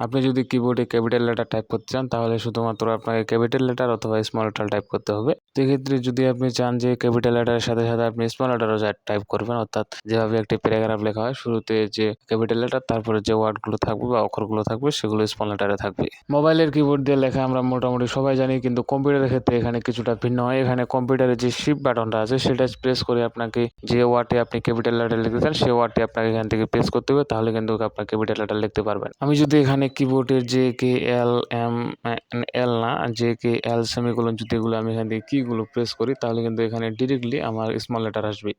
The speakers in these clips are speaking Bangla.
আপনি যদি কিবোর্ডে ক্যাপিটাল লেটার টাইপ করতে চান তাহলে শুধুমাত্র আপনাকে ক্যাপিটাল লেটার অথবা স্মল লেটার টাইপ করতে হবে। তো এক্ষেত্রে যদি আপনি চান যে ক্যাপিটাল লেটারের সাথে সাথে আপনি স্মল লেটারও টাইপ করবেন, অর্থাৎ যেভাবে একটি প্যারাগ্রাফ লেখা হয় শুরুতে যে ক্যাপিটাল লেটার তারপরে যে ওয়ার্ডগুলো থাকবে বা অক্ষরগুলো থাকবে সেগুলো স্মল লেটারে থাকবে। মোবাইলের কিবোর্ড দিয়ে লেখা আমরা মোটামুটি সবাই জানি, কিন্তু কম্পিউটারের ক্ষেত্রে এখানে কিছুটা ভিন্ন হয়। এখানে কম্পিউটারে যে শিফট বাটনটা আছে সেটা প্রেস করে আপনাকে যে ওয়ার্ডে আপনি ক্যাপিটাল লেটার লিখতে চান সেই ওয়ার্ডটি আপনাকে এখান থেকে প্রেস করতে হবে, তাহলে কিন্তু আপনার ক্যাপিটাল লেটার লিখতে পারবেন। আমি যদি এখানে কিবোর্ডের JKL না JKL সেমিকোলন যদি এগুলো আমি এখান থেকে কিগুলো প্রেস করি তাহলে কিন্তু এখানে ডিরেক্টলি আমার স্মল লেটার আসবে,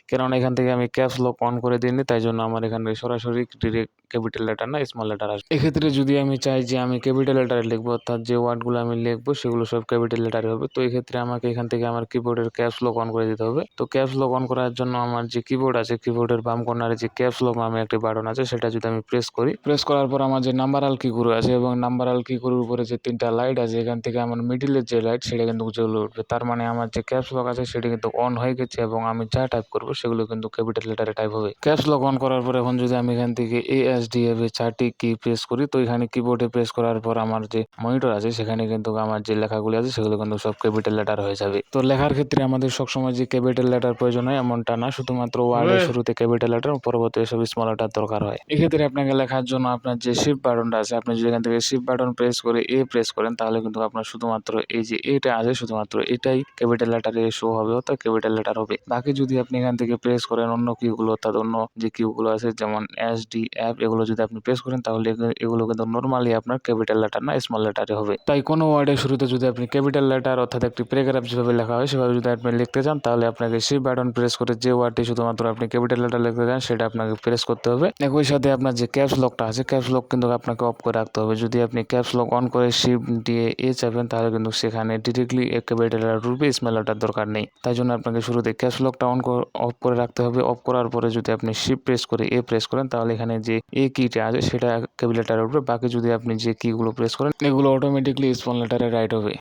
কেননা এখান থেকে আমি ক্যাপস লক অন করে দিইনি, তাই জন্য আমার এখানে সরাসরি ডিরেক্ট ক্যাপিটাল লেটার না স্মল লেটার আসবে। এক্ষেত্রে যদি আমি চাই যে আমি ক্যাপিটাল লেটারে লিখবো, অর্থাৎ যে ওয়ার্ডগুলো আমি লিখবো সেগুলো সব ক্যাপিটাল লেটারে হবে, তো এক্ষেত্রে আমাকে এখান থেকে আমার কিবোর্ডের ক্যাপস লক অন করে দিতে হবে। তো ক্যাপস লক অন করার জন্য আমার যে কিবোর্ড আছে কিবোর্ডের বাম কর্নারে যে ক্যাপস লক নামে একটি বাটন আছে সেটা যদি আমি প্রেস করি, প্রেস করার পর আমার যে নাম্বারাল কিগুলো আছে এবং নাম্বারাল কিগুলোর উপরে যে তিনটা লাইট আছে এখান থেকে আমার মিডিলের যে লাইট সেটা কিন্তু জ্বলে উঠবে, তার মানে আমার যে ক্যাপস লক আছে সেটা কিন্তু অন হয়ে গেছে এবং আমি যা টাইপ করবো সেগুলো কিন্তু ক্যাপিটাল লেটারে টাইপ হবে। ক্যাপস লক অন করার পর এখন যদি আমি এখান থেকে ASDF এ 4টি কি প্রেস করি, তো এখানে কিবোর্ডে প্রেস করার পর আমার যে মনিটর আছে সেখানে কিন্তু আমার যে লেখাগুলি আছে সেগুলো কিন্তু সব ক্যাপিটাল লেটার হয়ে যাবে। তো লেখার ক্ষেত্রে আমাদের সবসময় যে ক্যাপিটাল লেটার প্রয়োজন হয় এমনটা না, শুধুমাত্র ওয়ার্ডের শুরুতে ক্যাপিটাল লেটার পরবর্তী সব স্মল লেটার দরকার হয়। এক্ষেত্রে আপনাকে লেখার জন্য আপনার যে শিফট বাটনটা আছে আপনি যদি এখান থেকে শিফট বাটন প্রেস করে প্রেস করেন তাহলে কিন্তু আপনার শুধুমাত্র এই যে এটা আছে শুধুমাত্র এটাই ক্যাপিটাল লেটারে শো হবে, অর্থাৎ ক্যাপিটাল লেটার হবে। বাকি যদি আপনি এখান থেকে প্রেস করেন অন্য কিগুলো, অর্থাৎ অন্য যে কিগুলো আছে যেমন SDF এগুলো যদি আপনি প্রেস করেন তাহলে এগুলো কিন্তু নর্মালি আপনার ক্যাপিটাল লেটার না স্মল লেটারে হবে। তাই কোনো ওয়ার্ডের শুরুতে যদি আপনি ক্যাপিটাল লেটার অর্থাৎ একটি প্যারাগ্রাফ যেভাবে লেখা হয় সেভাবে যদি আপনি লিখতে চান তাহলে আপনাকে শিফট বাটন প্রেস করে যে ওয়ার্ডটি শুধুমাত্র আপনি ক্যাপিটাল লেটার লিখতে চান সেটা আপনাকে প্রেস করতে হবে। একই সাথে আপনার যে ক্যাপস লকটা আছে ক্যাপস লক কিন্তু আপনাকে অফ করে রাখতে হবে। যদি আপনি ক্যাপস লক অন করে শিফট দিয়ে চাপেন তাহলে কিন্তু সেখানে ডিরেক্টলি ক্যাপিটাল লেটার উঠবে, স্মল লেটার দরকার নেই। তাই জন্য আপনাকে শুরুতে ক্যাপস লকটা অফ করে রাখতে হবে। অফ করার পরে যদি আপনি শিফট প্রেস করে প্রেস করেন তাহলে এখানে যে কিটা আছে সেটা ক্যাপিটাল লেটারে উঠবে, বাকি যদি আপনি যে কিগুলো প্রেস করেন এগুলো অটোমেটিকলি স্মল লেটারে রাইট হবে।